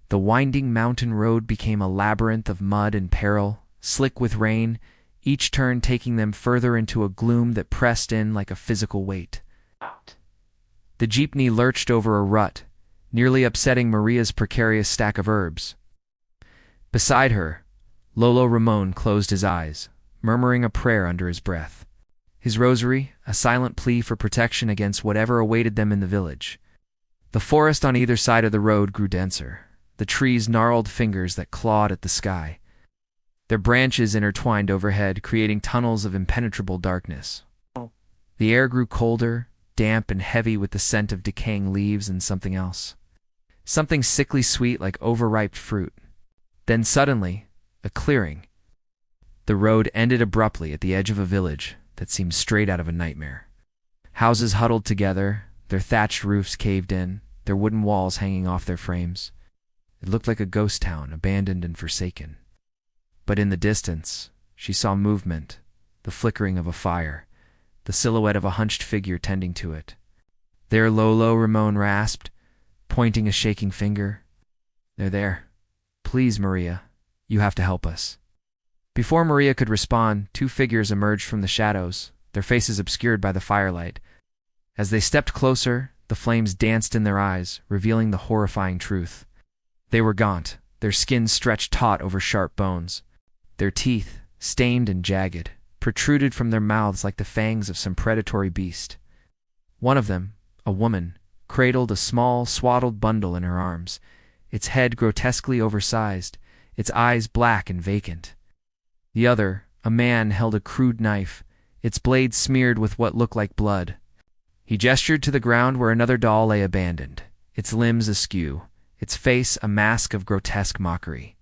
The winding mountain road became a labyrinth of mud and peril, slick with rain, each turn taking them further into a gloom that pressed in like a physical weight. The jeepney lurched over a rut, nearly upsetting Maria's precarious stack of herbs. Beside her, Lolo Ramon closed his eyes, murmuring a prayer under his breath. His rosary, a silent plea for protection against whatever awaited them in the village. The forest on either side of the road grew denser, the trees gnarled fingers that clawed at the sky. Their branches intertwined overhead, creating tunnels of impenetrable darkness. The air grew colder, damp and heavy with the scent of decaying leaves and something else. Something sickly sweet like overripe fruit. Then suddenly, a clearing. The road ended abruptly at the edge of a village that seemed straight out of a nightmare. Houses huddled together, their thatched roofs caved in, their wooden walls hanging off their frames. It looked like a ghost town, abandoned and forsaken. But in the distance, she saw movement, the flickering of a fire, the silhouette of a hunched figure tending to it. There Lolo Ramon rasped, pointing a shaking finger. "They're there. Please, Maria, you have to help us." Before Maria could respond, two figures emerged from the shadows, their faces obscured by the firelight. As they stepped closer, the flames danced in their eyes, revealing the horrifying truth. They were gaunt, their skin stretched taut over sharp bones. Their teeth, stained and jagged, protruded from their mouths like the fangs of some predatory beast. One of them, a woman, cradled a small, swaddled bundle in her arms, its head grotesquely oversized, its eyes black and vacant. The other, a man, held a crude knife, its blade smeared with what looked like blood. He gestured to the ground where another doll lay abandoned, its limbs askew, its face a mask of grotesque mockery.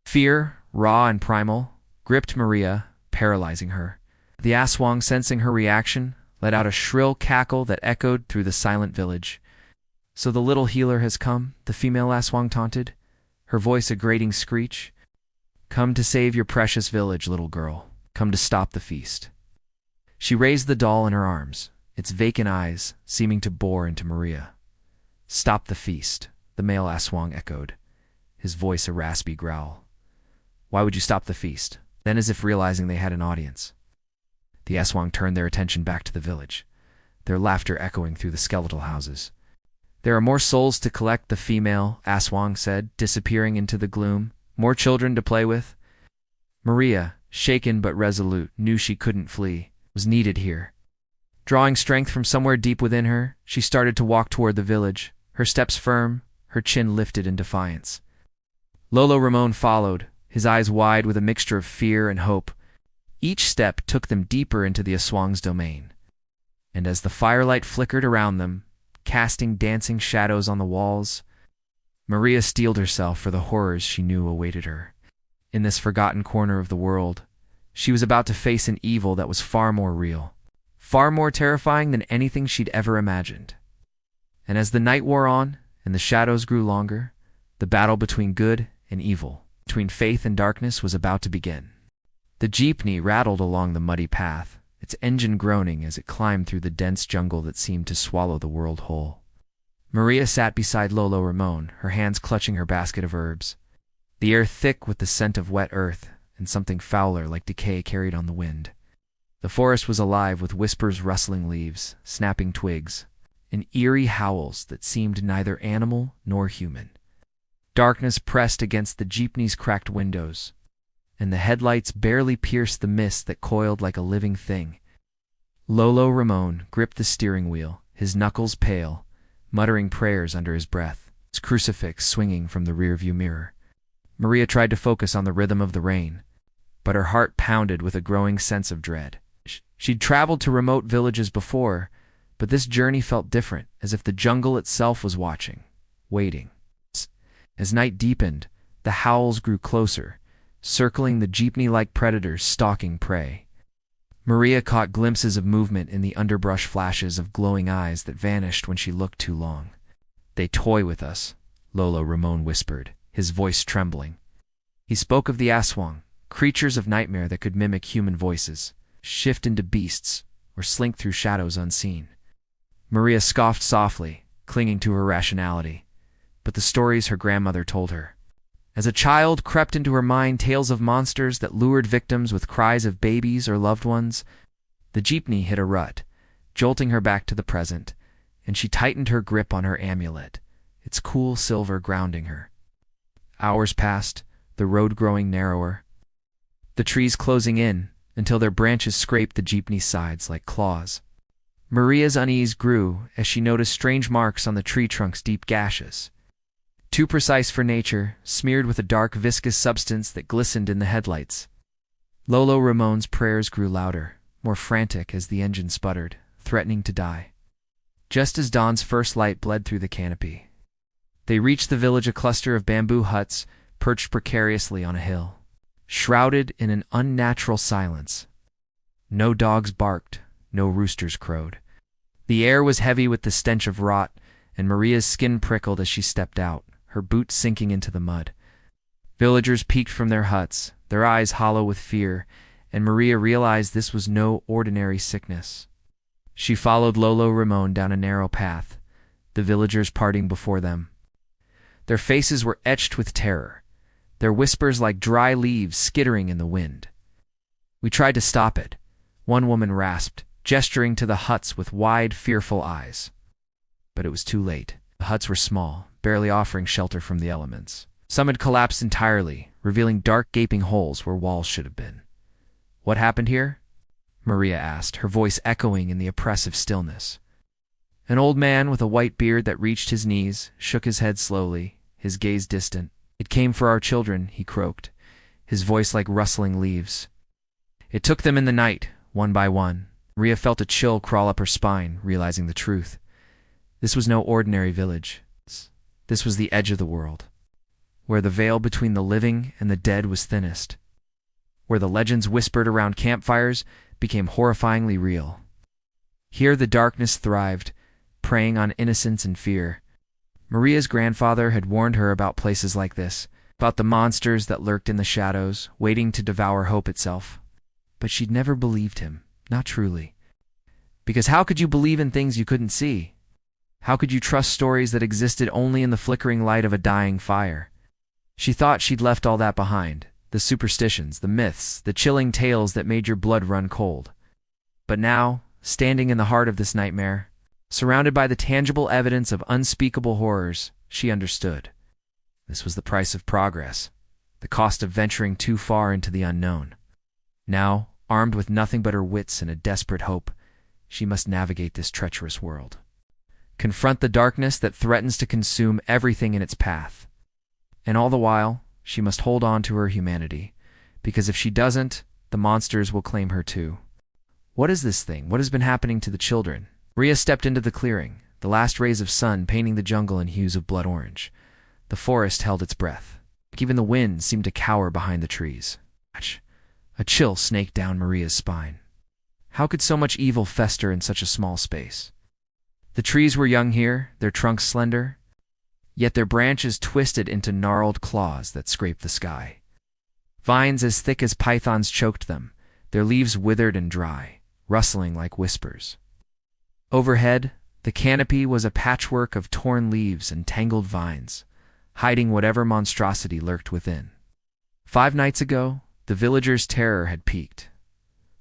Fear, raw and primal, gripped Maria, paralyzing her. The Aswang, sensing her reaction, let out a shrill cackle that echoed through the silent village. "So the little healer has come," the female Aswang taunted, her voice a grating screech. "Come to save your precious village, little girl. Come to stop the feast." She raised the doll in her arms, its vacant eyes seeming to bore into Maria. "Stop the feast," the male Aswang echoed, his voice a raspy growl. "Why would you stop the feast?" Then, as if realizing they had an audience, the Aswang turned their attention back to the village, their laughter echoing through the skeletal houses. "There are more souls to collect," the female Aswang said, disappearing into the gloom. "More children to play with." Maria, shaken but resolute, knew she couldn't flee, was needed here. Drawing strength from somewhere deep within her, she started to walk toward the village, her steps firm, her chin lifted in defiance. Lolo Ramon followed, his eyes wide with a mixture of fear and hope. Each step took them deeper into the Aswang's domain. And as the firelight flickered around them, casting dancing shadows on the walls, Maria steeled herself for the horrors she knew awaited her. In this forgotten corner of the world, she was about to face an evil that was far more real, far more terrifying than anything she'd ever imagined. And as the night wore on and the shadows grew longer, the battle between good and evil, between faith and darkness, was about to begin. The jeepney rattled along the muddy path, its engine groaning as it climbed through the dense jungle that seemed to swallow the world whole. Maria sat beside Lolo Ramon, her hands clutching her basket of herbs, the air thick with the scent of wet earth and something fouler like decay carried on the wind. The forest was alive with whispers, rustling leaves, snapping twigs, and eerie howls that seemed neither animal nor human. Darkness pressed against the jeepney's cracked windows, and the headlights barely pierced the mist that coiled like a living thing. Lolo Ramon gripped the steering wheel, his knuckles pale, muttering prayers under his breath, his crucifix swinging from the rearview mirror. Maria tried to focus on the rhythm of the rain, but her heart pounded with a growing sense of dread. She'd traveled to remote villages before, but this journey felt different, as if the jungle itself was watching, waiting. As night deepened, the howls grew closer, circling the jeepney-like predators stalking prey. Maria caught glimpses of movement in the underbrush, flashes of glowing eyes that vanished when she looked too long. "They toy with us," Lolo Ramon whispered, his voice trembling. He spoke of the Aswang, creatures of nightmare that could mimic human voices, shift into beasts, or slink through shadows unseen. Maria scoffed softly, clinging to her rationality. but the stories her grandmother told her. As a child, crept into her mind tales of monsters that lured victims with cries of babies or loved ones. The jeepney hit a rut, jolting her back to the present, and she tightened her grip on her amulet, its cool silver grounding her. Hours passed, the road growing narrower, the trees closing in until their branches scraped the jeepney's sides like claws. Maria's unease grew as she noticed strange marks on the tree trunk's deep gashes. Too precise for nature, smeared with a dark viscous substance that glistened in the headlights. Lolo Ramon's prayers grew louder, more frantic as the engine sputtered, threatening to die. Just as dawn's first light bled through the canopy, they reached the village, a cluster of bamboo huts perched precariously on a hill, shrouded in an unnatural silence. No dogs barked, no roosters crowed. The air was heavy with the stench of rot, and Maria's skin prickled as she stepped out, her boots sinking into the mud. Villagers peeked from their huts, their eyes hollow with fear, and Maria realized this was no ordinary sickness. She followed Lolo Ramon down a narrow path, the villagers parting before them. Their faces were etched with terror, their whispers like dry leaves skittering in the wind. "We tried to stop it," one woman rasped, gesturing to the huts with wide, fearful eyes. But it was too late. The huts were small, barely offering shelter from the elements. Some had collapsed entirely, revealing dark, gaping holes where walls should have been. "What happened here?" Maria asked, her voice echoing in the oppressive stillness. An old man with a white beard that reached his knees shook his head slowly, his gaze distant. "It came for our children," he croaked, his voice like rustling leaves. "It took them in the night, one by one." Maria felt a chill crawl up her spine, realizing the truth. This was no ordinary village. This was the edge of the world, where the veil between the living and the dead was thinnest, where the legends whispered around campfires became horrifyingly real. Here the darkness thrived, preying on innocence and fear. Maria's grandfather had warned her about places like this, about the monsters that lurked in the shadows, waiting to devour hope itself. But she'd never believed him, not truly. Because how could you believe in things you couldn't see? How could you trust stories that existed only in the flickering light of a dying fire? She thought she'd left all that behind, the superstitions, the myths, the chilling tales that made your blood run cold. But now, standing in the heart of this nightmare, surrounded by the tangible evidence of unspeakable horrors, she understood. This was the price of progress, the cost of venturing too far into the unknown. Now, armed with nothing but her wits and a desperate hope, she must navigate this treacherous world. Confront the darkness that threatens to consume everything in its path. And all the while, she must hold on to her humanity, because if she doesn't, the monsters will claim her too. What is this thing? What has been happening to the children? Maria stepped into the clearing, the last rays of sun painting the jungle in hues of blood orange. The forest held its breath. Even the wind seemed to cower behind the trees. A chill snaked down Maria's spine. How could so much evil fester in such a small space? The trees were young here, their trunks slender, yet their branches twisted into gnarled claws that scraped the sky. Vines as thick as pythons choked them, their leaves withered and dry, rustling like whispers. Overhead, the canopy was a patchwork of torn leaves and tangled vines, hiding whatever monstrosity lurked within. 5 nights ago, the villagers' terror had peaked.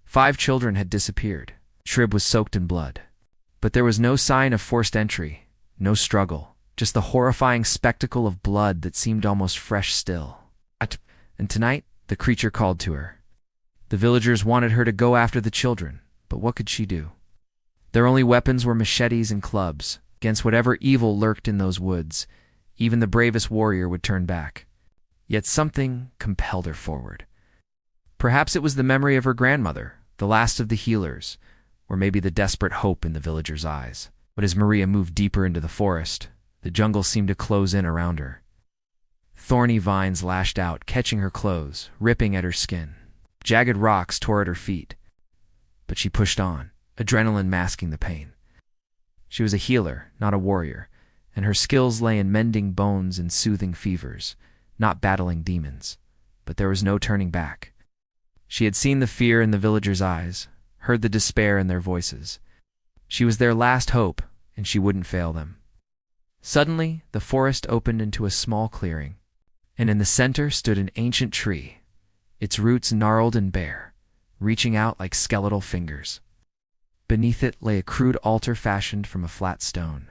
5 children had disappeared. Shrib was soaked in blood. But there was no sign of forced entry, no struggle, just the horrifying spectacle of blood that seemed almost fresh still. And tonight, the creature called to her. The villagers wanted her to go after the children, but what could she do? Their only weapons were machetes and clubs. Against whatever evil lurked in those woods, even the bravest warrior would turn back. Yet something compelled her forward. Perhaps it was the memory of her grandmother, the last of the healers, or maybe the desperate hope in the villagers' eyes. But as Maria moved deeper into the forest, the jungle seemed to close in around her. Thorny vines lashed out, catching her clothes, ripping at her skin. Jagged rocks tore at her feet. But she pushed on, adrenaline masking the pain. She was a healer, not a warrior, and her skills lay in mending bones and soothing fevers, not battling demons. But there was no turning back. She had seen the fear in the villagers' eyes, heard the despair in their voices. She was their last hope, and she wouldn't fail them. Suddenly, the forest opened into a small clearing, and in the center stood an ancient tree, its roots gnarled and bare, reaching out like skeletal fingers. Beneath it lay a crude altar fashioned from a flat stone,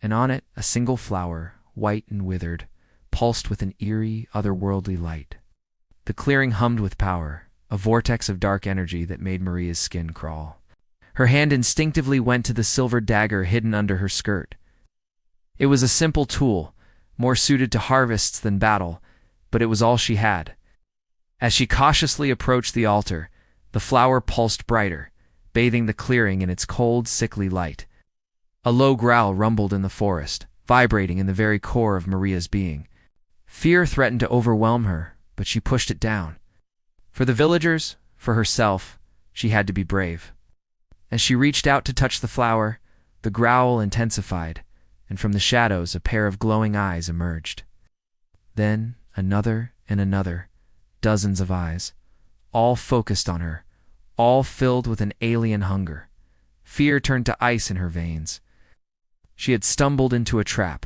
and on it a single flower, white and withered, pulsed with an eerie, otherworldly light. The clearing hummed with power, a vortex of dark energy that made Maria's skin crawl. Her hand instinctively went to the silver dagger hidden under her skirt. It was a simple tool, more suited to harvests than battle, but it was all she had. As she cautiously approached the altar, the flower pulsed brighter, bathing the clearing in its cold, sickly light. A low growl rumbled in the forest, vibrating in the very core of Maria's being. Fear threatened to overwhelm her, but she pushed it down. For the villagers, for herself, she had to be brave. As she reached out to touch the flower, the growl intensified, and from the shadows a pair of glowing eyes emerged. Then another and another, dozens of eyes, all focused on her, all filled with an alien hunger. Fear turned to ice in her veins. She had stumbled into a trap.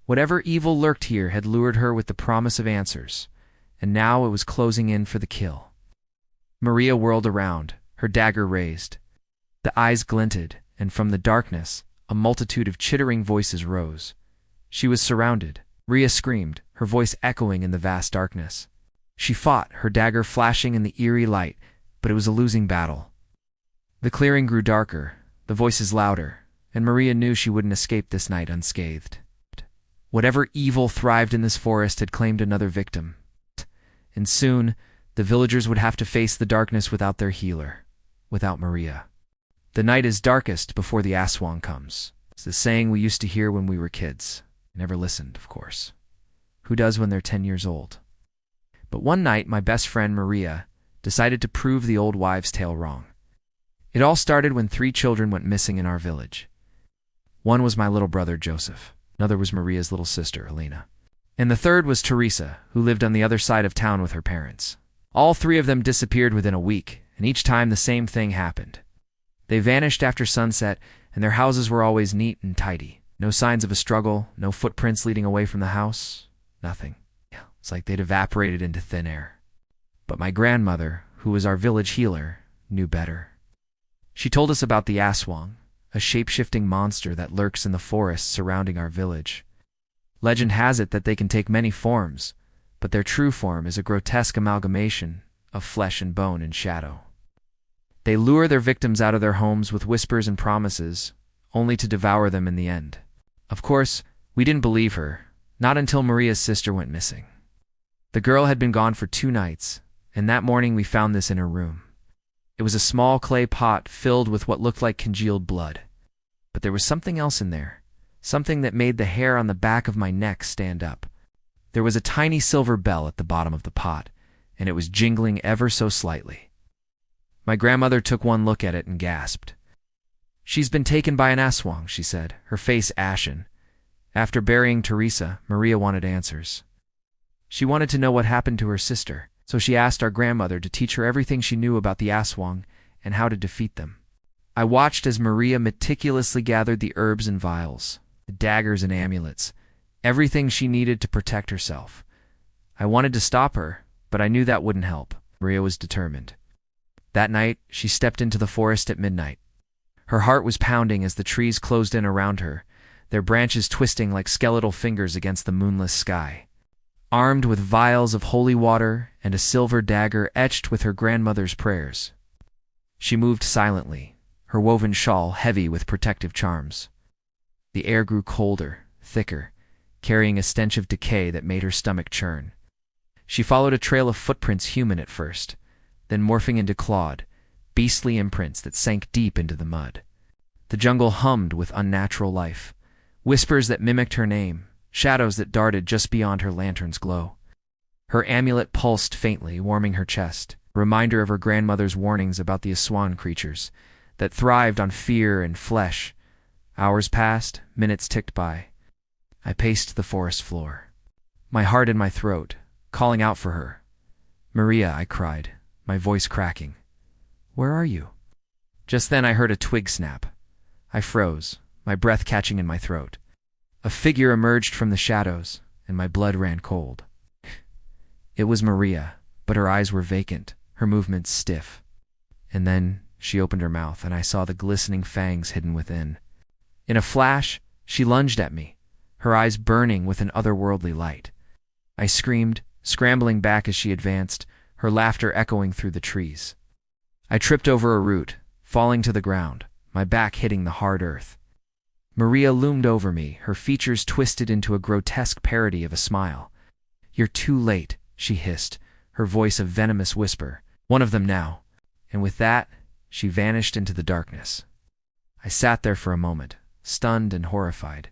Whatever evil lurked here had lured her with the promise of answers, and now it was closing in for the kill. Maria whirled around, her dagger raised. The eyes glinted, and from the darkness, a multitude of chittering voices rose. She was surrounded. Maria screamed, her voice echoing in the vast darkness. She fought, her dagger flashing in the eerie light, but it was a losing battle. The clearing grew darker, the voices louder, and Maria knew she wouldn't escape this night unscathed. Whatever evil thrived in this forest had claimed another victim. And soon, the villagers would have to face the darkness without their healer, without Maria. The night is darkest before the Aswang comes. It's the saying we used to hear when we were kids. Never listened, of course. Who does when they're 10 years old? But one night, my best friend Maria decided to prove the old wives' tale wrong. It all started when 3 children went missing in our village. One was my little brother, Joseph. Another was Maria's little sister, Elena. And the third was Teresa, who lived on the other side of town with her parents. All 3 of them disappeared within a week, and each time the same thing happened. They vanished after sunset, and their houses were always neat and tidy. No signs of a struggle, no footprints leading away from the house, nothing. It's like they'd evaporated into thin air. But my grandmother, who was our village healer, knew better. She told us about the Aswang, a shape-shifting monster that lurks in the forests surrounding our village. Legend has it that they can take many forms, but their true form is a grotesque amalgamation of flesh and bone and shadow. They lure their victims out of their homes with whispers and promises, only to devour them in the end. Of course, we didn't believe her, not until Maria's sister went missing. The girl had been gone for 2 nights, and that morning we found this in her room. It was a small clay pot filled with what looked like congealed blood. But there was something else in there, something that made the hair on the back of my neck stand up. There was a tiny silver bell at the bottom of the pot, and it was jingling ever so slightly. My grandmother took one look at it and gasped. "She's been taken by an Aswang," she said, her face ashen. After burying Teresa, Maria wanted answers. She wanted to know what happened to her sister, so she asked our grandmother to teach her everything she knew about the Aswang and how to defeat them. I watched as Maria meticulously gathered the herbs and vials, the daggers and amulets, everything she needed to protect herself. I wanted to stop her, but I knew that wouldn't help. Maria was determined. That night, she stepped into the forest at midnight. Her heart was pounding as the trees closed in around her, their branches twisting like skeletal fingers against the moonless sky. Armed with vials of holy water and a silver dagger etched with her grandmother's prayers, she moved silently, her woven shawl heavy with protective charms. The air grew colder, thicker, carrying a stench of decay that made her stomach churn. She followed a trail of footprints human at first, then morphing into clawed, beastly imprints that sank deep into the mud. The jungle hummed with unnatural life, whispers that mimicked her name, shadows that darted just beyond her lantern's glow. Her amulet pulsed faintly, warming her chest, a reminder of her grandmother's warnings about the Aswan creatures that thrived on fear and flesh. Hours passed, minutes ticked by. I paced the forest floor, my heart in my throat, calling out for her. "Maria," I cried, my voice cracking. "Where are you?" Just then I heard a twig snap. I froze, my breath catching in my throat. A figure emerged from the shadows, and my blood ran cold. It was Maria, but her eyes were vacant, her movements stiff. And then she opened her mouth, and I saw the glistening fangs hidden within. In a flash, she lunged at me, her eyes burning with an otherworldly light. I screamed, scrambling back as she advanced, her laughter echoing through the trees. I tripped over a root, falling to the ground, my back hitting the hard earth. Maria loomed over me, her features twisted into a grotesque parody of a smile. "You're too late," she hissed, her voice a venomous whisper. "One of them now." And with that, she vanished into the darkness. I sat there for a moment, stunned and horrified,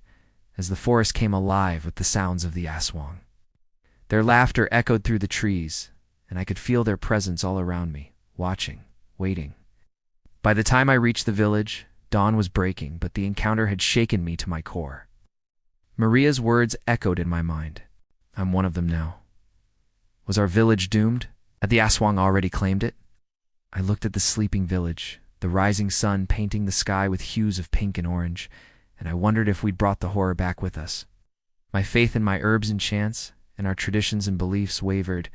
as the forest came alive with the sounds of the Aswang. Their laughter echoed through the trees, and I could feel their presence all around me, watching, waiting. By the time I reached the village, dawn was breaking, but the encounter had shaken me to my core. Maria's words echoed in my mind. "I'm one of them now." Was our village doomed? Had the Aswang already claimed it? I looked at the sleeping village, the rising sun painting the sky with hues of pink and orange, and I wondered if we'd brought the horror back with us. My faith in my herbs and chants, and our traditions and beliefs wavered,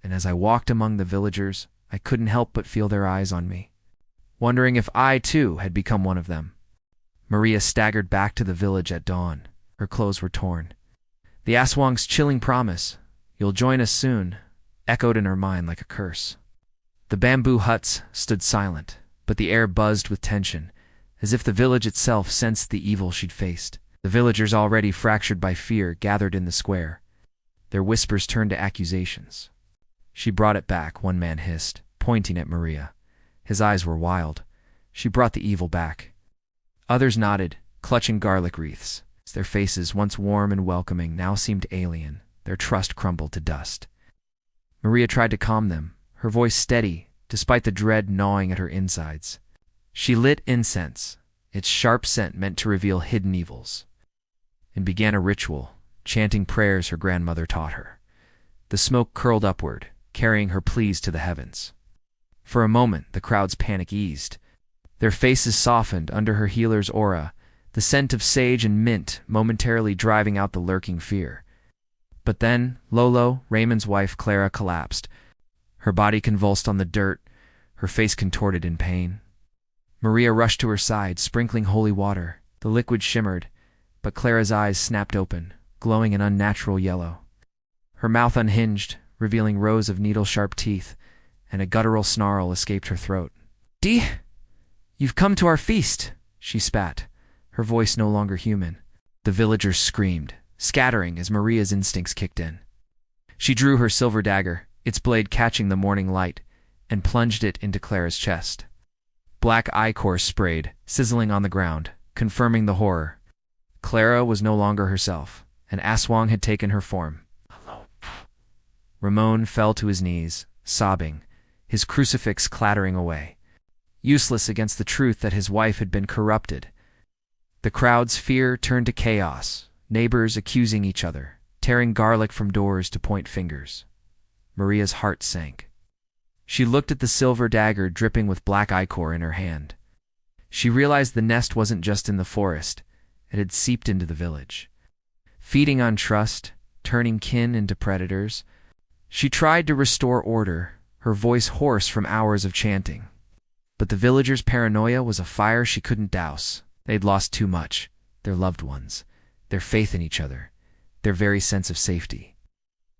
and as I walked among the villagers, I couldn't help but feel their eyes on me, wondering if I, too, had become one of them. Maria staggered back to the village at dawn. Her clothes were torn. The Aswang's chilling promise, "You'll join us soon," echoed in her mind like a curse. The bamboo huts stood silent, but the air buzzed with tension, as if the village itself sensed the evil she'd faced. The villagers, already fractured by fear, gathered in the square. Their whispers turned to accusations. "She brought it back," one man hissed, pointing at Maria. His eyes were wild. "She brought the evil back." Others nodded, clutching garlic wreaths. Their faces, once warm and welcoming, now seemed alien. Their trust crumbled to dust. Maria tried to calm them, her voice steady, despite the dread gnawing at her insides. She lit incense, its sharp scent meant to reveal hidden evils, and began a ritual, chanting prayers her grandmother taught her. The smoke curled upward, carrying her pleas to the heavens. For a moment, the crowd's panic eased. Their faces softened under her healer's aura, the scent of sage and mint momentarily driving out the lurking fear. But then, Lolo, Raymond's wife, Clara, collapsed. Her body convulsed on the dirt, her face contorted in pain. Maria rushed to her side, sprinkling holy water. The liquid shimmered, but Clara's eyes snapped open, glowing an unnatural yellow. Her mouth unhinged, revealing rows of needle-sharp teeth, and a guttural snarl escaped her throat. "Dee, you've come to our feast," she spat, her voice no longer human. The villagers screamed, scattering as Maria's instincts kicked in. She drew her silver dagger, its blade catching the morning light, and plunged it into Clara's chest. Black ichor sprayed, sizzling on the ground, confirming the horror. Clara was no longer herself. An Aswang had taken her form. Ramon fell to his knees, sobbing, his crucifix clattering away, useless against the truth that his wife had been corrupted. The crowd's fear turned to chaos, neighbors accusing each other, tearing garlic from doors to point fingers. Maria's heart sank. She looked at the silver dagger dripping with black ichor in her hand. She realized the nest wasn't just in the forest, it had seeped into the village. Feeding on trust, turning kin into predators, she tried to restore order, her voice hoarse from hours of chanting. But the villagers' paranoia was a fire she couldn't douse. They'd lost too much, their loved ones, their faith in each other, their very sense of safety.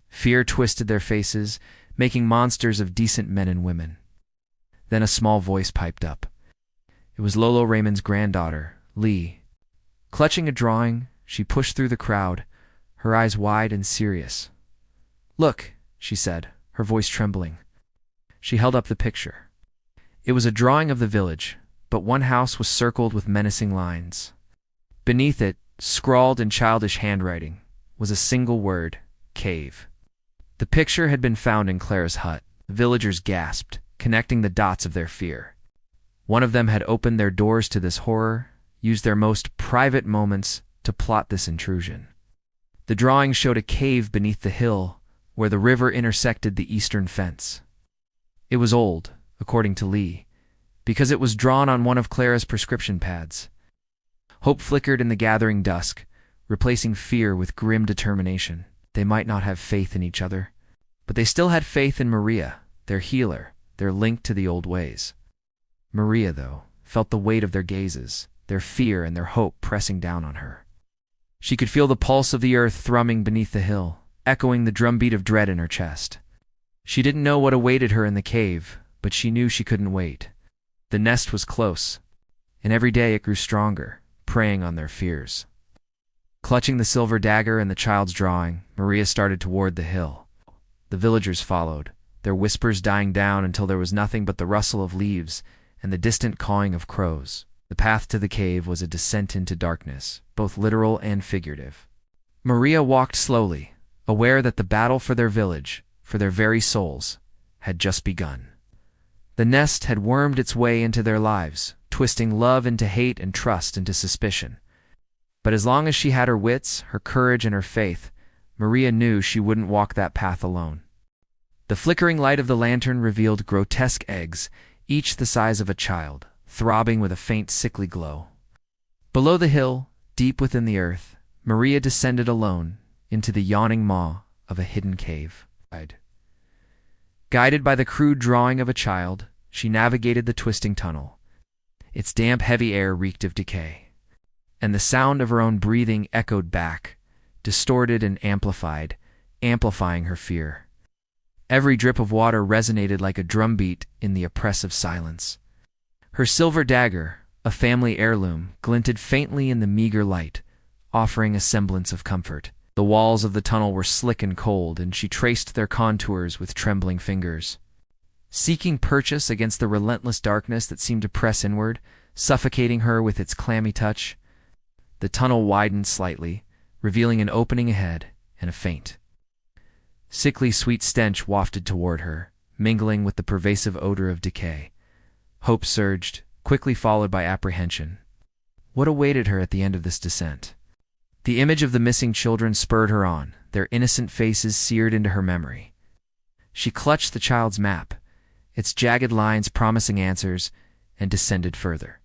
Fear twisted their faces, making monsters of decent men and women. Then a small voice piped up. It was Lolo Raymond's granddaughter, Lee. Clutching a drawing, she pushed through the crowd, her eyes wide and serious. "Look," she said, her voice trembling. She held up the picture. It was a drawing of the village, but one house was circled with menacing lines. Beneath it, scrawled in childish handwriting, was a single word, cave. The picture had been found in Clara's hut. The villagers gasped, connecting the dots of their fear. One of them had opened their doors to this horror, used their most private moments to plot this intrusion. The drawing showed a cave beneath the hill, where the river intersected the eastern fence. It was old, according to Lee, because it was drawn on one of Clara's prescription pads. Hope flickered in the gathering dusk, replacing fear with grim determination. They might not have faith in each other, but they still had faith in Maria, their healer, their link to the old ways. Maria, though, felt the weight of their gazes, their fear and their hope pressing down on her. She could feel the pulse of the earth thrumming beneath the hill, echoing the drumbeat of dread in her chest. She didn't know what awaited her in the cave, but she knew she couldn't wait. The nest was close, and every day it grew stronger, preying on their fears. Clutching the silver dagger and the child's drawing, Maria started toward the hill. The villagers followed, their whispers dying down until there was nothing but the rustle of leaves and the distant cawing of crows. The path to the cave was a descent into darkness, both literal and figurative. Maria walked slowly, aware that the battle for their village, for their very souls, had just begun. The nest had wormed its way into their lives, twisting love into hate and trust into suspicion. But as long as she had her wits, her courage, and her faith, Maria knew she wouldn't walk that path alone. The flickering light of the lantern revealed grotesque eggs, each the size of a child, throbbing with a faint sickly glow. Below the hill, deep within the earth, Maria descended alone into the yawning maw of a hidden cave. Guided by the crude drawing of a child, she navigated the twisting tunnel. Its damp, heavy air reeked of decay, and the sound of her own breathing echoed back, distorted and amplified, amplifying her fear. Every drip of water resonated like a drumbeat in the oppressive silence. Her silver dagger, a family heirloom, glinted faintly in the meager light, offering a semblance of comfort. The walls of the tunnel were slick and cold, and she traced their contours with trembling fingers. Seeking purchase against the relentless darkness that seemed to press inward, suffocating her with its clammy touch, the tunnel widened slightly, revealing an opening ahead and a faint, sickly sweet stench wafted toward her, mingling with the pervasive odor of decay. Hope surged, quickly followed by apprehension. What awaited her at the end of this descent? The image of the missing children spurred her on, their innocent faces seared into her memory. She clutched the child's map, its jagged lines promising answers, and descended further.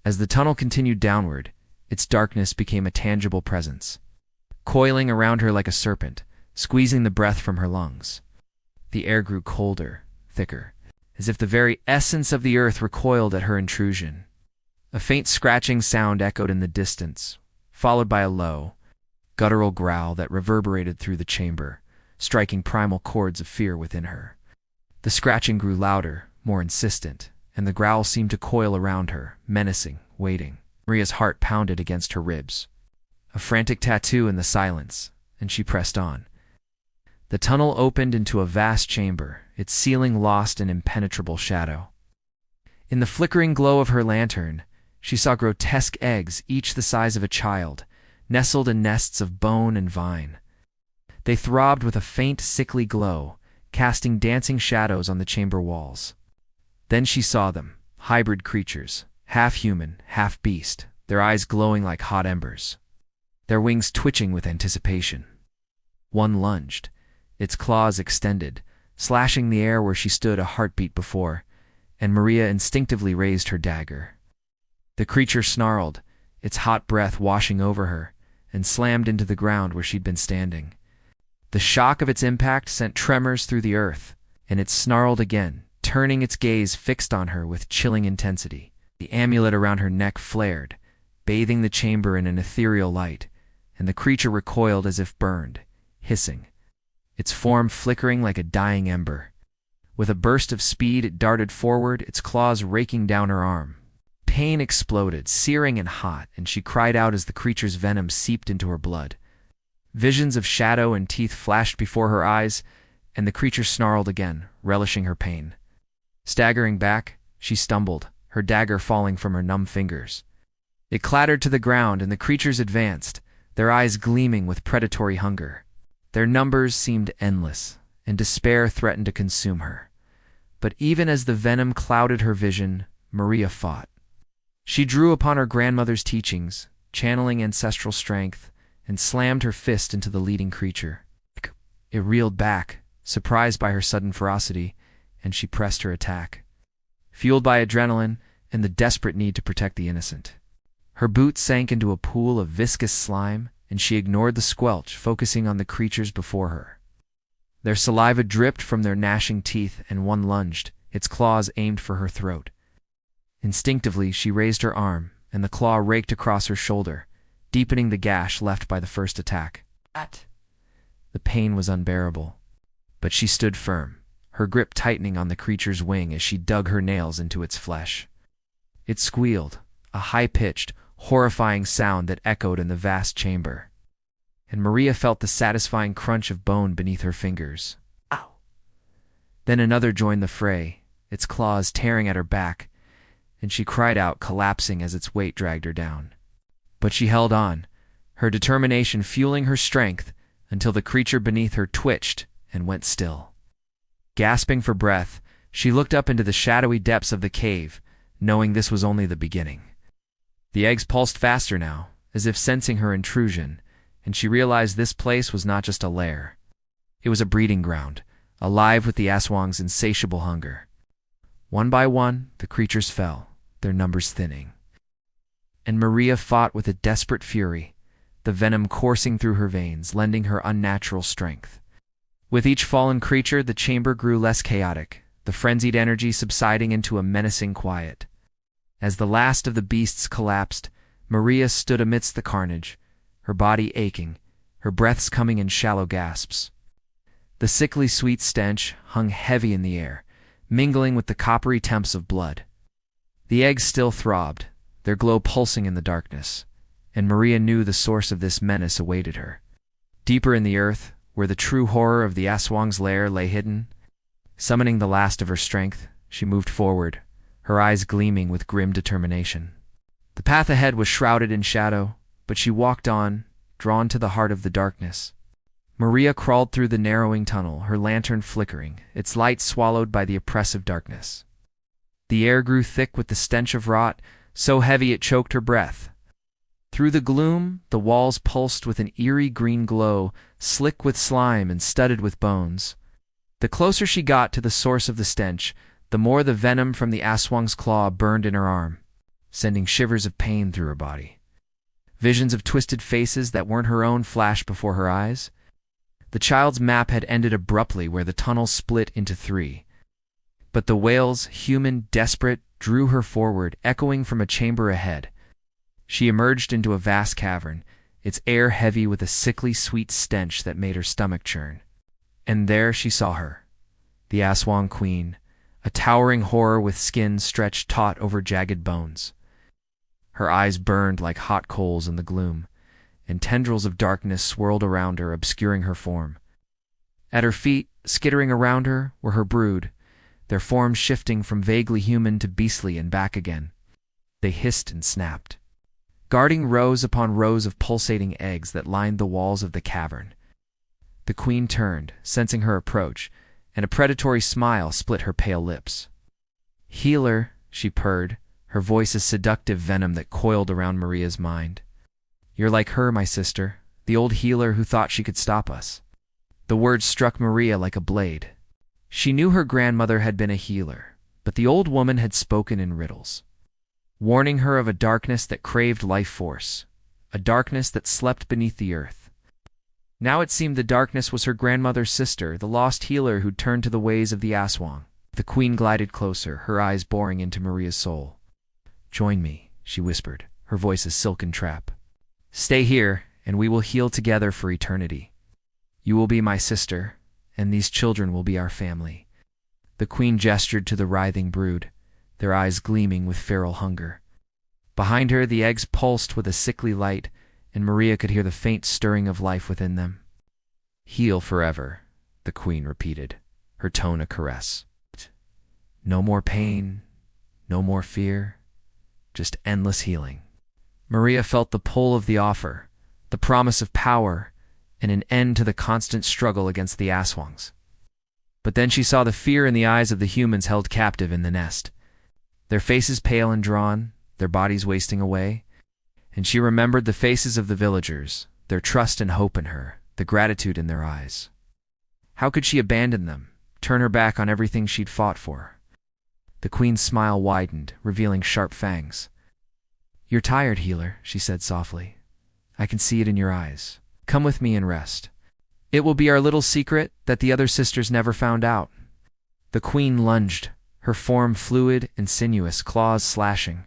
As the tunnel continued downward, its darkness became a tangible presence, coiling around her like a serpent, squeezing the breath from her lungs. The air grew colder, thicker, as if the very essence of the earth recoiled at her intrusion. A faint scratching sound echoed in the distance, followed by a low, guttural growl that reverberated through the chamber, striking primal chords of fear within her. The scratching grew louder, more insistent, and the growl seemed to coil around her, menacing, waiting. Maria's heart pounded against her ribs. A frantic tattoo in the silence, and she pressed on. The tunnel opened into a vast chamber, its ceiling lost in impenetrable shadow. In the flickering glow of her lantern, she saw grotesque eggs, each the size of a child, nestled in nests of bone and vine. They throbbed with a faint, sickly glow, casting dancing shadows on the chamber walls. Then she saw them, hybrid creatures, half human, half beast, their eyes glowing like hot embers, their wings twitching with anticipation. One lunged, its claws extended, slashing the air where she stood a heartbeat before, and Maria instinctively raised her dagger. The creature snarled, its hot breath washing over her, and slammed into the ground where she'd been standing. The shock of its impact sent tremors through the earth, and it snarled again, turning its gaze fixed on her with chilling intensity. The amulet around her neck flared, bathing the chamber in an ethereal light, and the creature recoiled as if burned, hissing, its form flickering like a dying ember. With a burst of speed, it darted forward, its claws raking down her arm. Pain exploded, searing and hot, and she cried out as the creature's venom seeped into her blood. Visions of shadow and teeth flashed before her eyes, and the creature snarled again, relishing her pain. Staggering back, she stumbled, her dagger falling from her numb fingers. It clattered to the ground, and the creatures advanced, their eyes gleaming with predatory hunger. Their numbers seemed endless, and despair threatened to consume her. But even as the venom clouded her vision, Maria fought. She drew upon her grandmother's teachings, channeling ancestral strength, and slammed her fist into the leading creature. It reeled back, surprised by her sudden ferocity, and she pressed her attack, fueled by adrenaline and the desperate need to protect the innocent. Her boots sank into a pool of viscous slime, and she ignored the squelch, focusing on the creatures before her. Their saliva dripped from their gnashing teeth, and one lunged, its claws aimed for her throat. Instinctively, she raised her arm, and the claw raked across her shoulder, deepening the gash left by the first attack. The pain was unbearable, but she stood firm, her grip tightening on the creature's wing as she dug her nails into its flesh. It squealed, a high-pitched, horrifying sound that echoed in the vast chamber, and Maria felt the satisfying crunch of bone beneath her fingers. Ow! Then another joined the fray, its claws tearing at her back, and she cried out, collapsing as its weight dragged her down. But she held on, her determination fueling her strength until the creature beneath her twitched and went still. Gasping for breath, she looked up into the shadowy depths of the cave, knowing this was only the beginning. The eggs pulsed faster now, as if sensing her intrusion, and she realized this place was not just a lair. It was a breeding ground, alive with the ASWANG'S insatiable hunger. One by one, the creatures fell, their numbers thinning. And Maria fought with a desperate fury, the venom coursing through her veins, lending her unnatural strength. With each fallen creature, the chamber grew less chaotic, the frenzied energy subsiding into a menacing quiet. As the last of the beasts collapsed, Maria stood amidst the carnage, her body aching, her breaths coming in shallow gasps. The sickly sweet stench hung heavy in the air, mingling with the coppery temps of blood. The eggs still throbbed, their glow pulsing in the darkness, and Maria knew the source of this menace awaited her. Deeper in the earth, where the true horror of the ASWANG'S lair lay hidden, summoning the last of her strength, she moved forward, her eyes gleaming with grim determination. The path ahead was shrouded in shadow, but she walked on, drawn to the heart of the darkness. Maria crawled through the narrowing tunnel, her lantern flickering, its light swallowed by the oppressive darkness. The air grew thick with the stench of rot, so heavy it choked her breath. Through the gloom, the walls pulsed with an eerie green glow, slick with slime and studded with bones. The closer she got to the source of the stench, the more the venom from the ASWANG'S claw burned in her arm, sending shivers of pain through her body. Visions of twisted faces that weren't her own flashed before her eyes. The child's map had ended abruptly where the tunnel split into three. But the wails, human, desperate, drew her forward, echoing from a chamber ahead. She emerged into a vast cavern, its air heavy with a sickly sweet stench that made her stomach churn. And there she saw her, the ASWANG queen, a towering horror with skin stretched taut over jagged bones. Her eyes burned like hot coals in the gloom, and tendrils of darkness swirled around her, obscuring her form. At her feet, skittering around her, were her brood, their forms shifting from vaguely human to beastly and back again. They hissed and snapped, guarding rows upon rows of pulsating eggs that lined the walls of the cavern. The queen turned, sensing her approach, and a predatory smile split her pale lips. "Healer," she purred, her voice a seductive venom that coiled around Maria's mind. "You're like her, my sister, the old healer who thought she could stop us." The words struck Maria like a blade. She knew her grandmother had been a healer, but the old woman had spoken in riddles, warning her of a darkness that craved life force, a darkness that slept beneath the earth. Now it seemed the darkness was her grandmother's sister, the lost healer who'd turned to the ways of the ASWANG. The queen glided closer, her eyes boring into Maria's soul. "Join me," she whispered, her voice a silken trap. "Stay here, and we will heal together for eternity. You will be my sister, and these children will be our family." The queen gestured to the writhing brood, their eyes gleaming with feral hunger. Behind her, the eggs pulsed with a sickly light, and Maria could hear the faint stirring of life within them. "Heal forever," the queen repeated, her tone a caress. "No more pain, no more fear, just endless healing." Maria felt the pull of the offer, the promise of power, and an end to the constant struggle against the ASWANG'S. But then she saw the fear in the eyes of the humans held captive in the nest, their faces pale and drawn, their bodies wasting away. And she remembered the faces of the villagers, their trust and hope in her, the gratitude in their eyes. How could she abandon them, turn her back on everything she'd fought for? The queen's smile widened, revealing sharp fangs. "You're tired, healer," she said softly. "I can see it in your eyes. Come with me and rest. It will be our little secret that the other sisters never found out." The queen lunged, her form fluid and sinuous, claws slashing.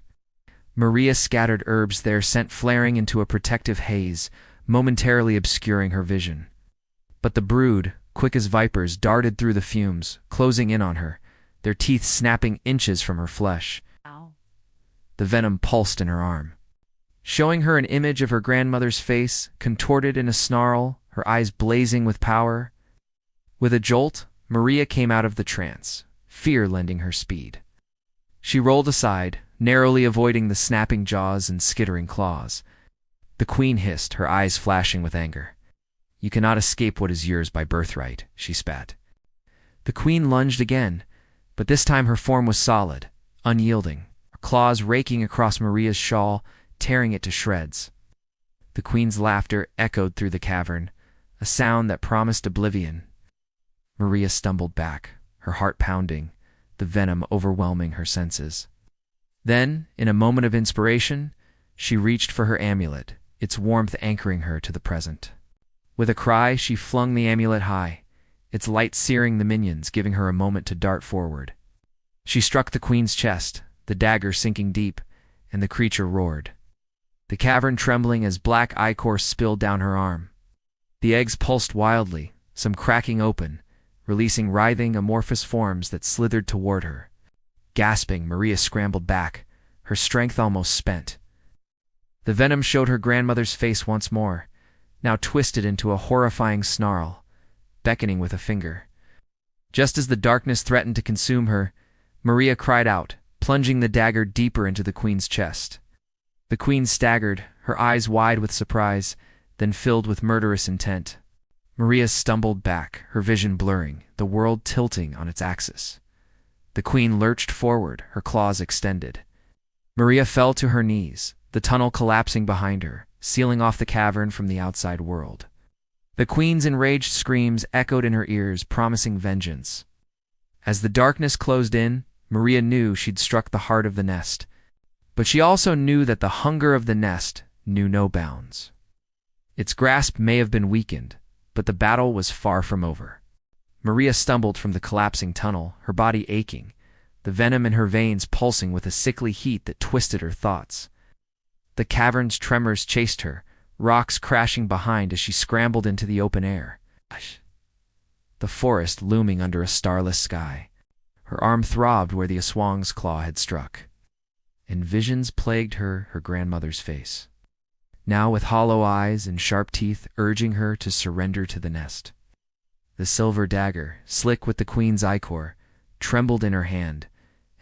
Maria scattered herbs there, sent flaring into a protective haze, momentarily obscuring her vision. But the brood, quick as vipers, darted through the fumes, closing in on her, their teeth snapping inches from her flesh. Ow. The venom pulsed in her arm, showing her an image of her grandmother's face, contorted in a snarl, her eyes blazing with power. With a jolt, Maria came out of the trance, fear lending her speed. She rolled aside, narrowly avoiding the snapping jaws and skittering claws. The queen hissed, her eyes flashing with anger. "You cannot escape what is yours by birthright," she spat. The queen lunged again, but this time her form was solid, unyielding, her claws raking across Maria's shawl, tearing it to shreds. The queen's laughter echoed through the cavern, a sound that promised oblivion. Maria stumbled back, her heart pounding, the venom overwhelming her senses. Then, in a moment of inspiration, she reached for her amulet, its warmth anchoring her to the present. With a cry, she flung the amulet high, its light searing the minions, giving her a moment to dart forward. She struck the queen's chest, the dagger sinking deep, and the creature roared, the cavern trembling as black ichor spilled down her arm. The eggs pulsed wildly, some cracking open, releasing writhing, amorphous forms that slithered toward her. Gasping, Maria scrambled back, her strength almost spent. The venom showed her grandmother's face once more, now twisted into a horrifying snarl, beckoning with a finger. Just as the darkness threatened to consume her, Maria cried out, plunging the dagger deeper into the queen's chest. The queen staggered, her eyes wide with surprise, then filled with murderous intent. Maria stumbled back, her vision blurring, the world tilting on its axis. The queen lurched forward, her claws extended. Maria fell to her knees, the tunnel collapsing behind her, sealing off the cavern from the outside world. The queen's enraged screams echoed in her ears, promising vengeance. As the darkness closed in, Maria knew she'd struck the heart of the nest, but she also knew that the hunger of the nest knew no bounds. Its grasp may have been weakened, but the battle was far from over. Maria stumbled from the collapsing tunnel, her body aching, the venom in her veins pulsing with a sickly heat that twisted her thoughts. The cavern's tremors chased her, rocks crashing behind as she scrambled into the open air. The forest looming under a starless sky. Her arm throbbed where the ASWANG'S claw had struck. And visions plagued her grandmother's face, now with hollow eyes and sharp teeth urging her to surrender to the nest. The silver dagger, slick with the queen's ichor, trembled in her hand,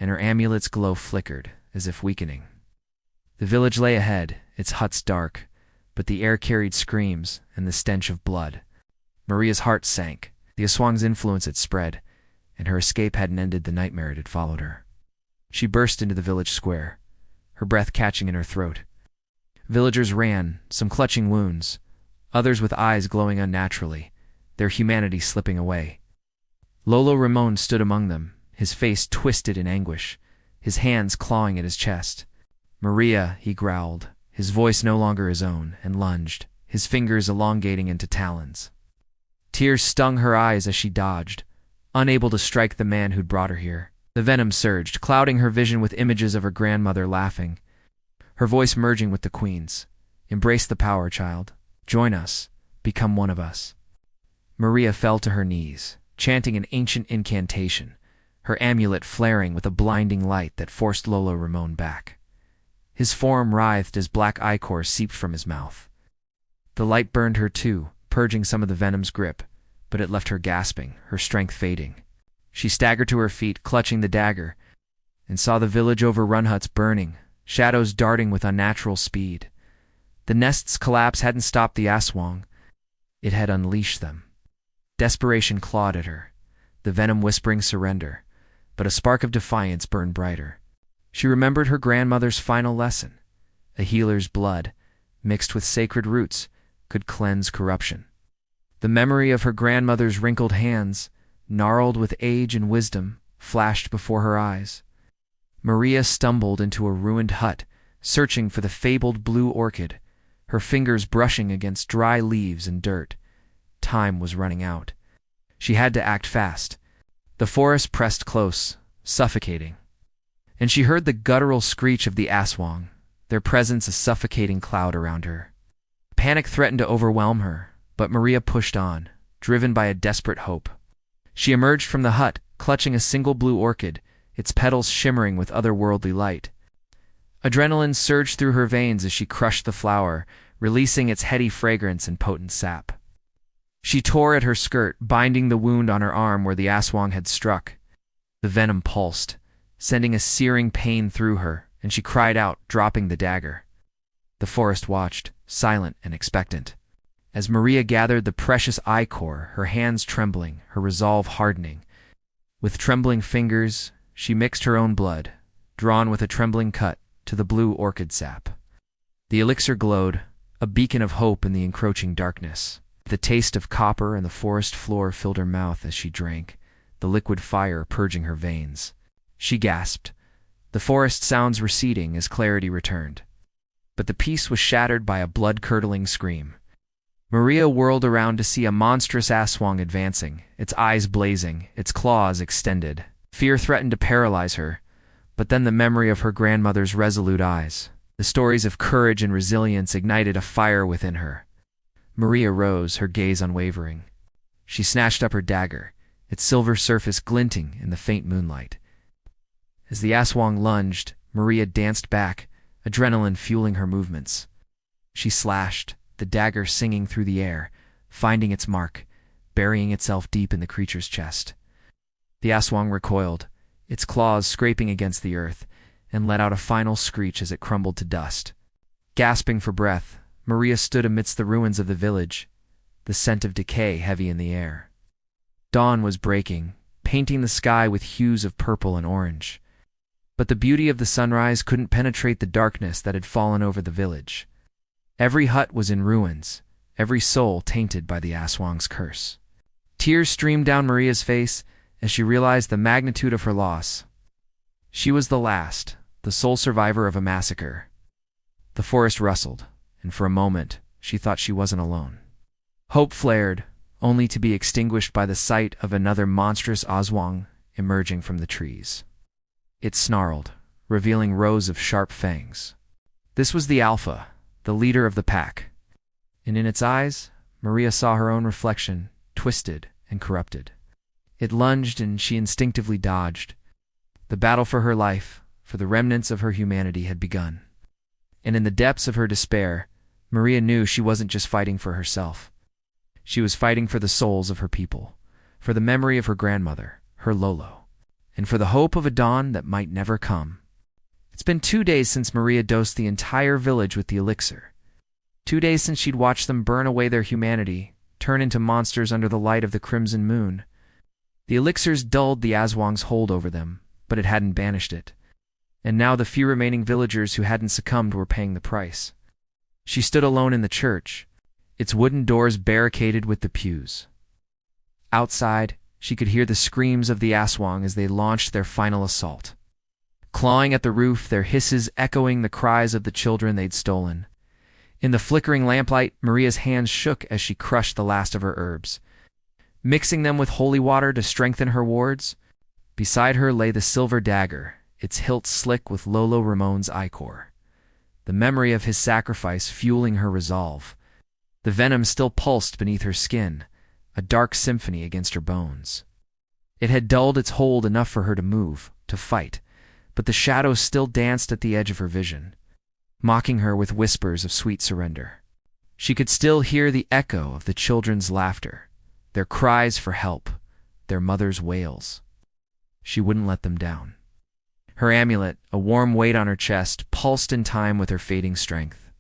and her amulet's glow flickered, as if weakening. The village lay ahead, its huts dark, but the air carried screams and the stench of blood. Maria's heart sank. The ASWANG'S influence had spread, and her escape hadn't ended the nightmare it had followed her. She burst into the village square, her breath catching in her throat. Villagers ran, some clutching wounds, others with eyes glowing unnaturally, their humanity slipping away. Lolo Ramon stood among them, his face twisted in anguish, his hands clawing at his chest. "Maria," he growled, his voice no longer his own, and lunged, his fingers elongating into talons. Tears stung her eyes as she dodged, unable to strike the man who'd brought her here. The venom surged, clouding her vision with images of her grandmother laughing, her voice merging with the queen's. "Embrace the power, child. Join us. Become one of us." Maria fell to her knees, chanting an ancient incantation, her amulet flaring with a blinding light that forced Lolo Ramon back. His form writhed as black ichor seeped from his mouth. The light burned her too, purging some of the venom's grip, but it left her gasping, her strength fading. She staggered to her feet, clutching the dagger, and saw the village overrun huts burning, shadows darting with unnatural speed. The nest's collapse hadn't stopped the ASWANG. It had unleashed them. Desperation clawed at her, the venom whispering surrender, but a spark of defiance burned brighter. She remembered her grandmother's final lesson. A healer's blood, mixed with sacred roots, could cleanse corruption. The memory of her grandmother's wrinkled hands, gnarled with age and wisdom, flashed before her eyes. Maria stumbled into a ruined hut, searching for the fabled blue orchid, her fingers brushing against dry leaves and dirt. Time was running out. She had to act fast. The forest pressed close, suffocating. And she heard the guttural screech of the aswang, their presence a suffocating cloud around her. Panic threatened to overwhelm her, but Maria pushed on, driven by a desperate hope. She emerged from the hut, clutching a single blue orchid, its petals shimmering with otherworldly light. Adrenaline surged through her veins as she crushed the flower, releasing its heady fragrance and potent sap. She tore at her skirt, binding the wound on her arm where the aswang had struck. The venom pulsed, sending a searing pain through her, and she cried out, dropping the dagger. The forest watched, silent and expectant. As Maria gathered the precious ichor, her hands trembling, her resolve hardening. With trembling fingers, she mixed her own blood, drawn with a trembling cut, to the blue orchid sap. The elixir glowed, a beacon of hope in the encroaching darkness. The taste of copper and the forest floor filled her mouth as she drank, the liquid fire purging her veins. She gasped. The forest sounds receding as clarity returned. But the peace was shattered by a blood-curdling scream. Maria whirled around to see a monstrous aswang advancing, its eyes blazing, its claws extended. Fear threatened to paralyze her, but then the memory of her grandmother's resolute eyes, the stories of courage and resilience ignited a fire within her. Maria rose, her gaze unwavering. She snatched up her dagger, its silver surface glinting in the faint moonlight. As the aswang lunged, Maria danced back, adrenaline fueling her movements. She slashed, the dagger singing through the air, finding its mark, burying itself deep in the creature's chest. The aswang recoiled, its claws scraping against the earth, and let out a final screech as it crumbled to dust. Gasping for breath, Maria stood amidst the ruins of the village, the scent of decay heavy in the air. Dawn was breaking, painting the sky with hues of purple and orange. But the beauty of the sunrise couldn't penetrate the darkness that had fallen over the village. Every hut was in ruins, every soul tainted by the aswang's curse. Tears streamed down Maria's face as she realized the magnitude of her loss. She was the last, the sole survivor of a massacre. The forest rustled, and for a moment she thought she wasn't alone. Hope flared, only to be extinguished by the sight of another monstrous aswang emerging from the trees. It snarled, revealing rows of sharp fangs. This was the Alpha, the leader of the pack, and in its eyes, Maria saw her own reflection, twisted and corrupted. It lunged and she instinctively dodged. The battle for her life, for the remnants of her humanity, had begun. And in the depths of her despair, Maria knew she wasn't just fighting for herself. She was fighting for the souls of her people, for the memory of her grandmother, her Lolo, and for the hope of a dawn that might never come. It's been 2 days since Maria dosed the entire village with the elixir. 2 days since she'd watched them burn away their humanity, turn into monsters under the light of the crimson moon. The elixirs dulled the aswang's hold over them, but it hadn't banished it. And now the few remaining villagers who hadn't succumbed were paying the price. She stood alone in the church, its wooden doors barricaded with the pews. Outside, she could hear the screams of the aswang as they launched their final assault. Clawing at the roof, their hisses echoing the cries of the children they'd stolen. In the flickering lamplight, Maria's hands shook as she crushed the last of her herbs, mixing them with holy water to strengthen her wards. Beside her lay the silver dagger, its hilt slick with Lolo Ramon's ichor, the memory of his sacrifice fueling her resolve. The venom still pulsed beneath her skin, a dark symphony against her bones. It had dulled its hold enough for her to move, to fight, but the shadows still danced at the edge of her vision, mocking her with whispers of sweet surrender. She could still hear the echo of the children's laughter, their cries for help, their mother's wails. She wouldn't let them down. Her amulet, a warm weight on her chest, pulsed in time with her fading strength.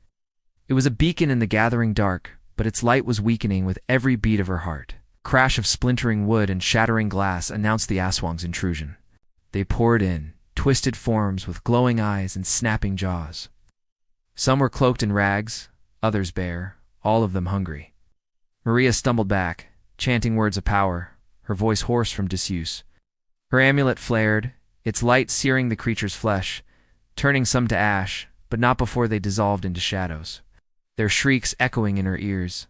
It was a beacon in the gathering dark, but its light was weakening with every beat of her heart. A crash of splintering wood and shattering glass announced the aswang's intrusion. They poured in, twisted forms with glowing eyes and snapping jaws. Some were cloaked in rags, others bare, all of them hungry. Maria stumbled back, chanting words of power, her voice hoarse from disuse. Her amulet flared, its light searing the creature's flesh, turning some to ash, but not before they dissolved into shadows, their shrieks echoing in her ears.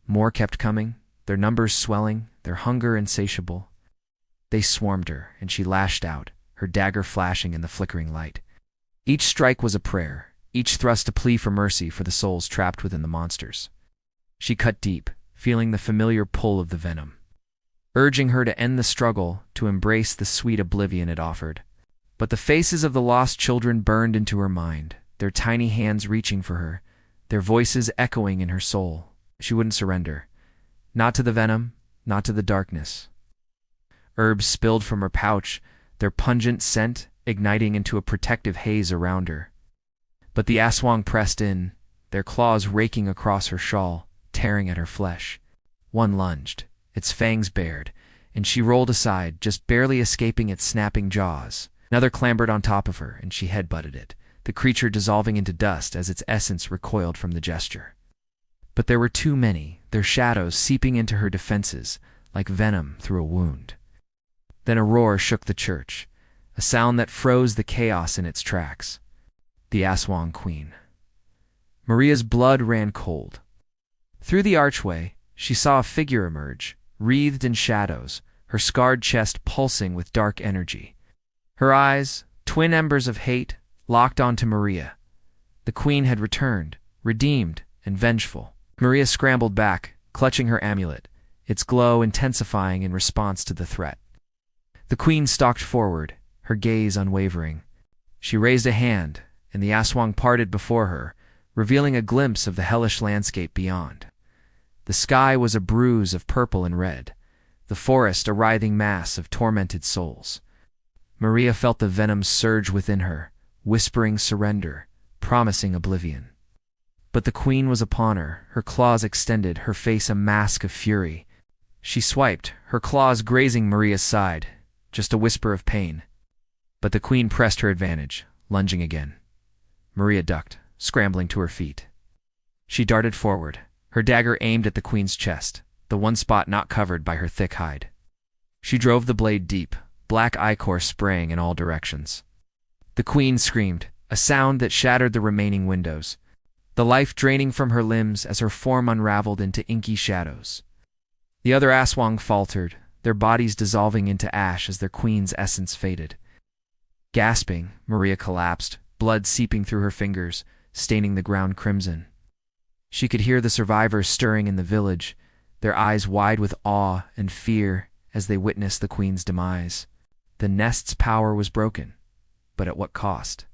More kept coming, their numbers swelling, their hunger insatiable. They swarmed her, and she lashed out, her dagger flashing in the flickering light. Each strike was a prayer, each thrust a plea for mercy for the souls trapped within the monsters. She cut deep, feeling the familiar pull of the venom, urging her to end the struggle, to embrace the sweet oblivion it offered. But the faces of the lost children burned into her mind, their tiny hands reaching for her, their voices echoing in her soul. She wouldn't surrender. Not to the venom, not to the darkness. Herbs spilled from her pouch, their pungent scent igniting into a protective haze around her. But the Aswang pressed in, their claws raking across her shawl, tearing at her flesh. One lunged, its fangs bared, and she rolled aside, just barely escaping its snapping jaws. Another clambered on top of her, and she headbutted it, the creature dissolving into dust as its essence recoiled from the gesture. But there were too many, their shadows seeping into her defenses, like venom through a wound. Then a roar shook the church, a sound that froze the chaos in its tracks. The Aswang Queen. Maria's blood ran cold. Through the archway, she saw a figure emerge, wreathed in shadows, her scarred chest pulsing with dark energy. Her eyes, twin embers of hate, locked onto Maria. The queen had returned, redeemed and vengeful. Maria scrambled back, clutching her amulet, its glow intensifying in response to the threat. The queen stalked forward, her gaze unwavering. She raised a hand, and the Aswang parted before her, revealing a glimpse of the hellish landscape beyond. The sky was a bruise of purple and red, the forest a writhing mass of tormented souls. Maria felt the venom surge within her, whispering surrender, promising oblivion. But the queen was upon her, her claws extended, her face a mask of fury. She swiped, her claws grazing Maria's side, just a whisper of pain. But the queen pressed her advantage, lunging again. Maria ducked, scrambling to her feet. She darted forward, her dagger aimed at the queen's chest, the one spot not covered by her thick hide. She drove the blade deep, black ichor spraying in all directions. The queen screamed, a sound that shattered the remaining windows, the life draining from her limbs as her form unraveled into inky shadows. The other Aswang faltered, their bodies dissolving into ash as their queen's essence faded. Gasping, Maria collapsed, blood seeping through her fingers, staining the ground crimson. She could hear the survivors stirring in the village, their eyes wide with awe and fear as they witnessed the queen's demise. The nest's power was broken, but at what cost?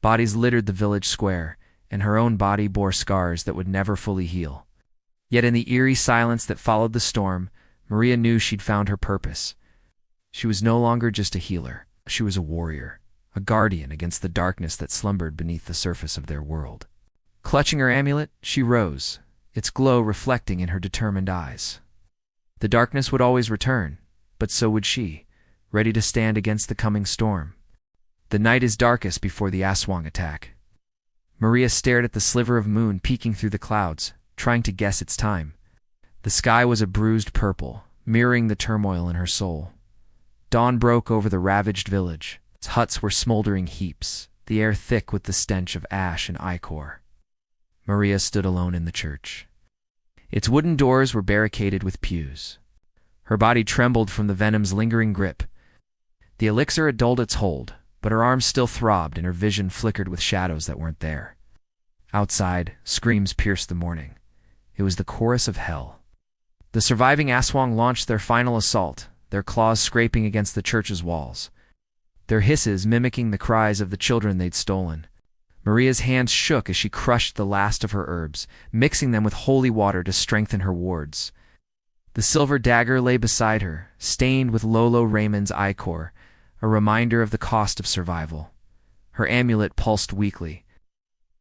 Bodies littered the village square, and her own body bore scars that would never fully heal. Yet in the eerie silence that followed the storm, Maria knew she'd found her purpose. She was no longer just a healer. She was a warrior, a guardian against the darkness that slumbered beneath the surface of their world. Clutching her amulet, she rose, its glow reflecting in her determined eyes. The darkness would always return, but so would she, ready to stand against the coming storm. The night is darkest before the Aswang attack. Maria stared at the sliver of moon peeking through the clouds, trying to guess its time. The sky was a bruised purple, mirroring the turmoil in her soul. Dawn broke over the ravaged village. Its huts were smoldering heaps, the air thick with the stench of ash and ichor. Maria stood alone in the church. Its wooden doors were barricaded with pews. Her body trembled from the venom's lingering grip. The elixir had dulled its hold, but her arms still throbbed and her vision flickered with shadows that weren't there. Outside, screams pierced the morning. It was the chorus of hell. The surviving Aswang launched their final assault, their claws scraping against the church's walls, their hisses mimicking the cries of the children they'd stolen. Maria's hands shook as she crushed the last of her herbs, mixing them with holy water to strengthen her wards. The silver dagger lay beside her, stained with Lolo Raymond's ichor, a reminder of the cost of survival. Her amulet pulsed weakly.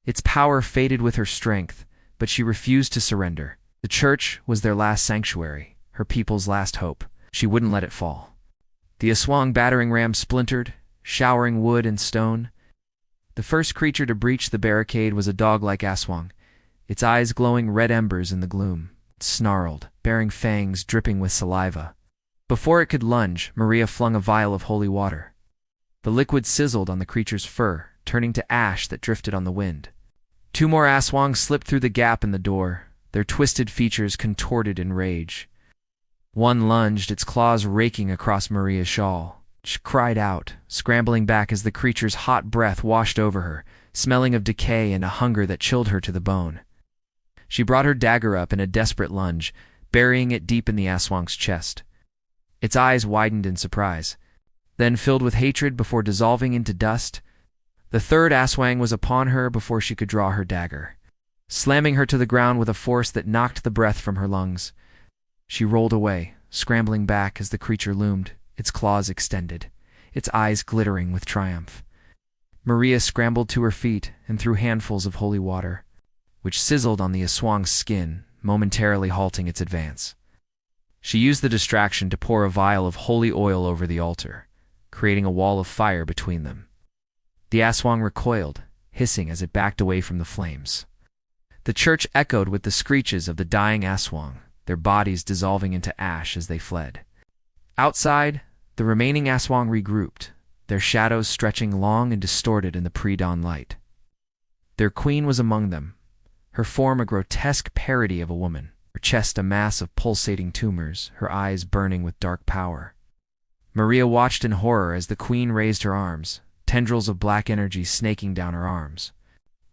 Its power faded with her strength, but she refused to surrender. The church was their last sanctuary, her people's last hope. She wouldn't let it fall. The Aswang battering ram splintered, showering wood and stone. The first creature to breach the barricade was a dog-like Aswang, its eyes glowing red embers in the gloom. It snarled, bearing fangs dripping with saliva. Before it could lunge, Maria flung a vial of holy water. The liquid sizzled on the creature's fur, turning to ash that drifted on the wind. Two more ASWANG'S slipped through the gap in the door, their twisted features contorted in rage. One lunged, its claws raking across Maria's shawl. She cried out, scrambling back as the creature's hot breath washed over her, smelling of decay and a hunger that chilled her to the bone. She brought her dagger up in a desperate lunge, burying it deep in the ASWANG'S chest. Its eyes widened in surprise, then filled with hatred before dissolving into dust. The third ASWANG was upon her before she could draw her dagger, slamming her to the ground with a force that knocked the breath from her lungs. She rolled away, scrambling back as the creature loomed, its claws extended, its eyes glittering with triumph. Maria scrambled to her feet and threw handfuls of holy water, which sizzled on the ASWANG's skin, momentarily halting its advance. She used the distraction to pour a vial of holy oil over the altar, creating a wall of fire between them. The ASWANG recoiled, hissing as it backed away from the flames. The church echoed with the screeches of the dying ASWANG, their bodies dissolving into ash as they fled. Outside, the remaining ASWANG regrouped, their shadows stretching long and distorted in the pre-dawn light. Their queen was among them, her form a grotesque parody of a woman, her chest a mass of pulsating tumors, her eyes burning with dark power. Maria watched in horror as the queen raised her arms, tendrils of black energy snaking down her arms.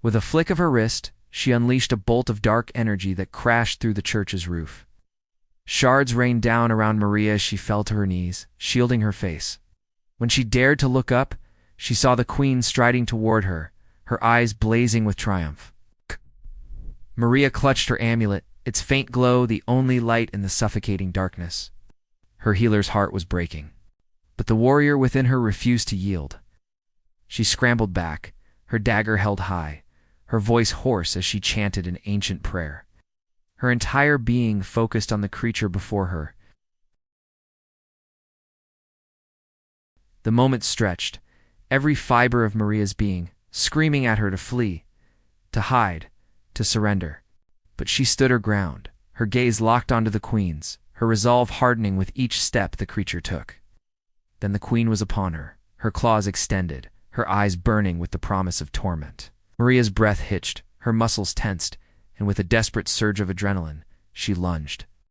With a flick of her wrist, she unleashed a bolt of dark energy that crashed through the church's roof. Shards rained down around Maria as she fell to her knees, shielding her face. When she dared to look up, she saw the queen striding toward her, her eyes blazing with triumph. Maria clutched her amulet, its faint glow the only light in the suffocating darkness. Her healer's heart was breaking, but the warrior within her refused to yield. She scrambled back, her dagger held high, her voice hoarse as she chanted an ancient prayer. Her entire being focused on the creature before her. The moment stretched, every fiber of Maria's being, screaming at her to flee, to hide, to surrender. But she stood her ground, her gaze locked onto the queen's, her resolve hardening with each step the creature took. Then the queen was upon her, her claws extended, her eyes burning with the promise of torment. Maria's breath hitched, her muscles tensed, and with a desperate surge of adrenaline, she lunged.